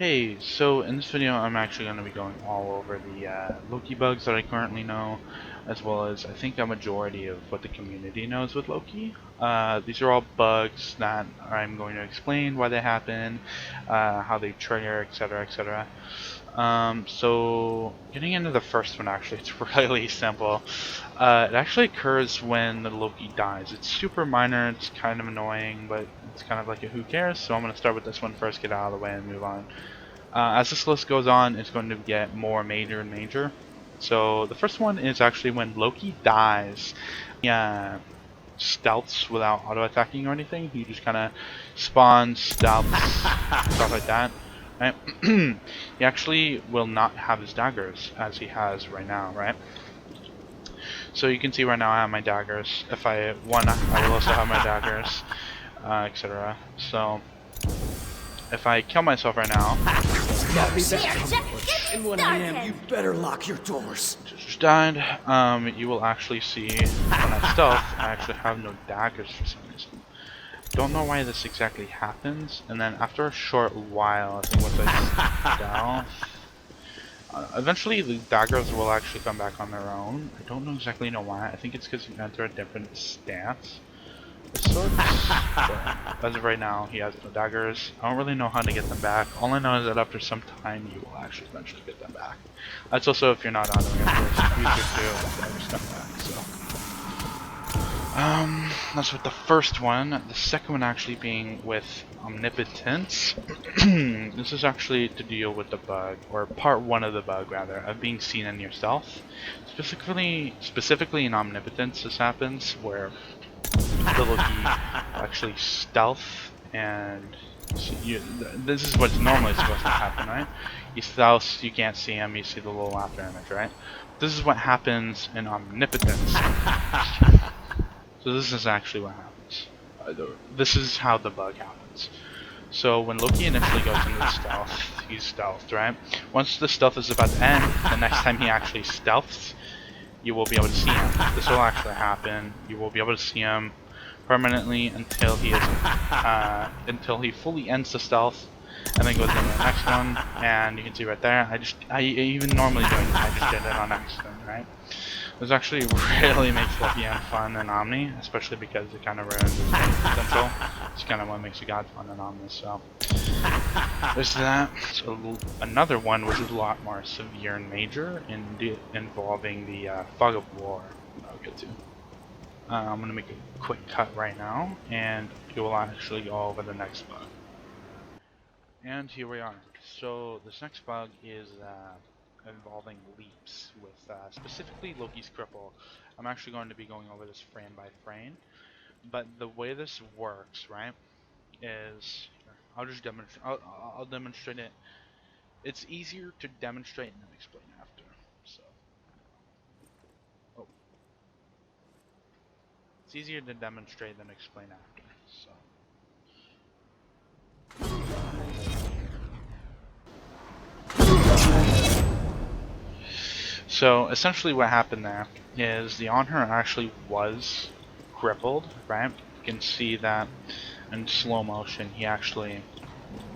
Hey, so in this video I'm actually going to be going all over the Loki bugs that I currently know, as well as I think a majority of what the community knows with Loki. These are all bugs that I'm going to explain why they happen, how they trigger, etc, etc. So getting into the first one, actually, it's really simple. It actually occurs when the Loki dies. It's super minor, it's kind of annoying, but it's kind of like a who cares, so I'm going to start with this one first, get out of the way and move on. As this list goes on, it's going to get more major and major. So the first one is actually when Loki dies. He stealths without auto-attacking or anything. He just kind of spawns, stealths, stuff like that. Right? He actually will not have his daggers as he has right now, right? So you can see right now I have my daggers. If I want, I will also have my daggers, etc. So if I kill myself right now, And when I am, you better lock your doors. just died. You will actually see when I stealth, I actually have no daggers for some reason. Don't know why this exactly happens. And then after a short while, I think once I stealth, eventually the daggers will actually come back on their own. I don't know exactly why. I think it's because you enter a different stance. Sorts, but as of right now, he has no daggers. I don't really know how to get them back. All I know is that after some time, you will actually eventually get them back. That's also if you're not on them, it's easier to get your stuff back. So, that's with the first one. The second one actually being with Omnipotence. This is actually to deal with the bug, or part one of the bug rather, of being seen in your stealth. Specifically in Omnipotence, this happens where the Loki actually stealth, and this is what's normally supposed to happen, right? He stealths, you can't see him, you see the little after image, right? This is what happens in Omnipotence. So this is actually what happens. This is how the bug happens. So when Loki initially goes into stealth, he's stealthed, right? Once the stealth is about to end, the next time he actually stealths, you will be able to see him. This will actually happen. You will be able to see him permanently until he until he fully ends the stealth, and then goes into the next one. And you can see right there. I even normally don't. I just did it on accident, right? This actually really makes Loki fun in Omni, especially because it kind of ruins his potential. It's kind of what makes a god fun in Omni. So there's that. So another one which is a lot more severe and major, involving the fog of war. I'll get to. I'm going to make a quick cut right now, and we will actually go over the next bug. And here we are. So this next bug is involving leaps, with specifically Loki's cripple. I'm actually going to be going over this frame by frame, but the way this works, right, is I'll just demonstrate. I'll demonstrate it. It's easier to demonstrate and then explain after. So, oh. It's easier to demonstrate than explain after. So essentially what happened there is the Honor actually was crippled, right? You can see that in slow motion he actually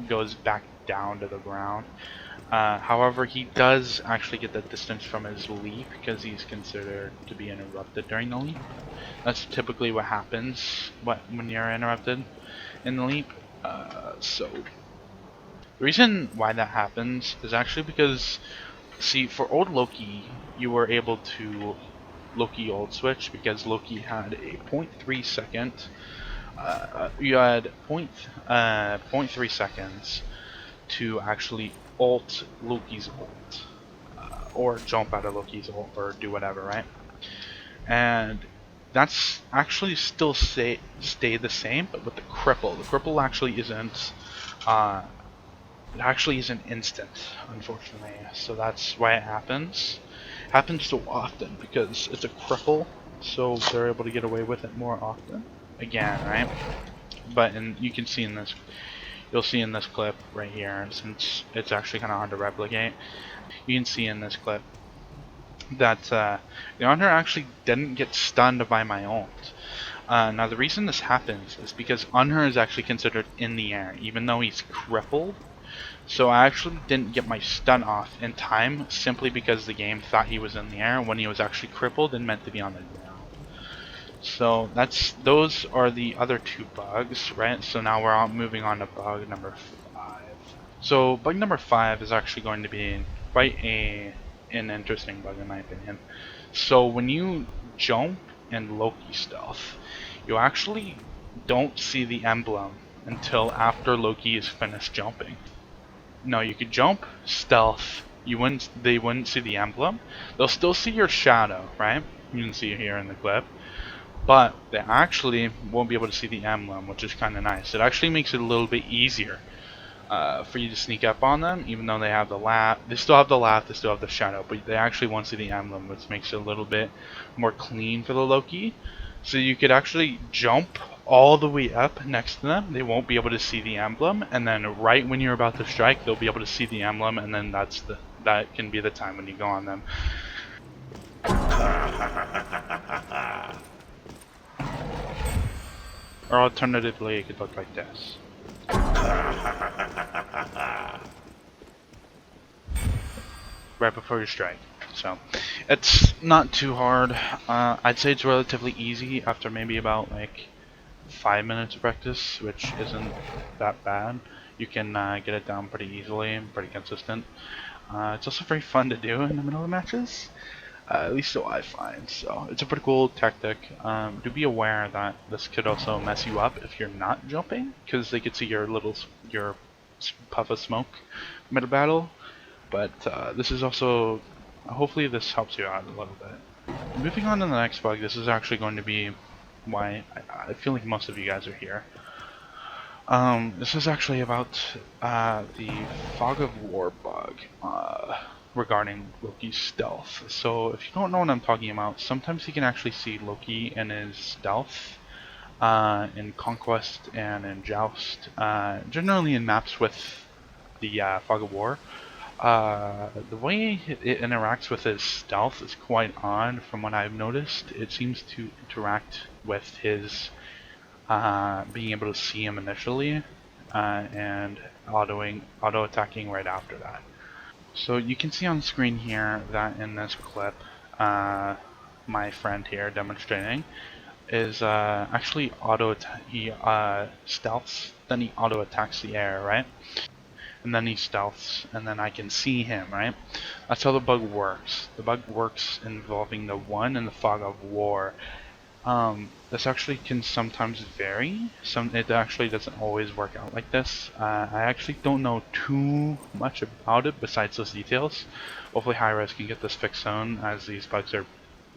goes back down to the ground. However, he does actually get the distance from his leap because he's considered to be interrupted during the leap. That's typically what happens when you're interrupted in the leap. So the reason why that happens is actually because, see, for old Loki, you were able to Loki old switch because Loki had a 0.3 second. You had 0.3 seconds to actually ult Loki's ult, or jump out of Loki's ult, or do whatever, right? And that's actually still stay the same, but with the cripple. The cripple actually isn't. It actually isn't instant, unfortunately. So that's why it happens. It happens so often because it's a cripple, so they're able to get away with it more often. Again, right? But you can see in this. You'll see in this clip right here, since it's actually kind of hard to replicate, you can see in this clip that the Hunter actually didn't get stunned by my ult. Now the reason this happens is because Unher is actually considered in the air, even though he's crippled. So I actually didn't get my stun off in time simply because the game thought he was in the air when he was actually crippled and meant to be on the ground. So those are the other two bugs, right? So now we're moving on to bug number 5. So bug number 5 is actually going to be quite an interesting bug in my opinion. So when you jump in Loki stealth, you actually don't see the emblem until after Loki is finished jumping. No, you could jump, stealth. They wouldn't see the emblem. They'll still see your shadow, right? You can see it here in the clip, but they actually won't be able to see the emblem, which is kind of nice. It actually makes it a little bit easier for you to sneak up on them, even though they have the laugh. They still have the laugh, they still have the shadow, but they actually won't see the emblem, which makes it a little bit more clean for the Loki. So you could actually jump all the way up next to them. They won't be able to see the emblem, and then right when you're about to strike, they'll be able to see the emblem, and then that can be the time when you go on them. Or alternatively, it could look like this. Right before you strike. So it's not too hard. I'd say it's relatively easy after maybe about like 5 minutes of practice, which isn't that bad. You can get it down pretty easily and pretty consistent. It's also very fun to do in the middle of matches, at least so I find. So it's a pretty cool tactic. Do be aware that this could also mess you up if you're not jumping, because they could see your puff of smoke mid a battle. But this is also, hopefully this helps you out a little bit. Moving on to the next bug, this is actually going to be why I feel like most of you guys are here. This is actually about the Fog of War bug regarding Loki's stealth. So if you don't know what I'm talking about, sometimes you can actually see Loki in his stealth in Conquest and in Joust, generally in maps with the Fog of War. The way it interacts with his stealth is quite odd from what I've noticed. It seems to interact with his being able to see him initially and auto attacking right after that. So you can see on screen here that in this clip, my friend here demonstrating is actually he stealths, then he auto attacks the air, right? And then he stealths, and then I can see him, right? That's how the bug works. The bug works involving the one and the Fog of War. This actually can sometimes vary. It actually doesn't always work out like this. I actually don't know too much about it besides those details. Hopefully Hi-Res can get this fixed soon, as these bugs are,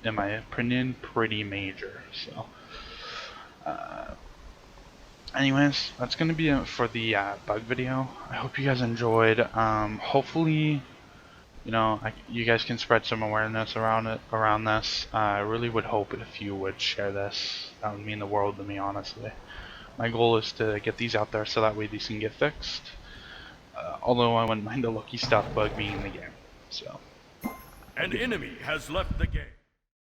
in my opinion, pretty major. So, anyways, that's gonna be it for the bug video. I hope you guys enjoyed. Hopefully, you know, you guys can spread some awareness around this. I really would hope if you would share this. That would mean the world to me, honestly. My goal is to get these out there so that way these can get fixed. Although I wouldn't mind the Loki stuff bug being in the game. So. An enemy has left the game.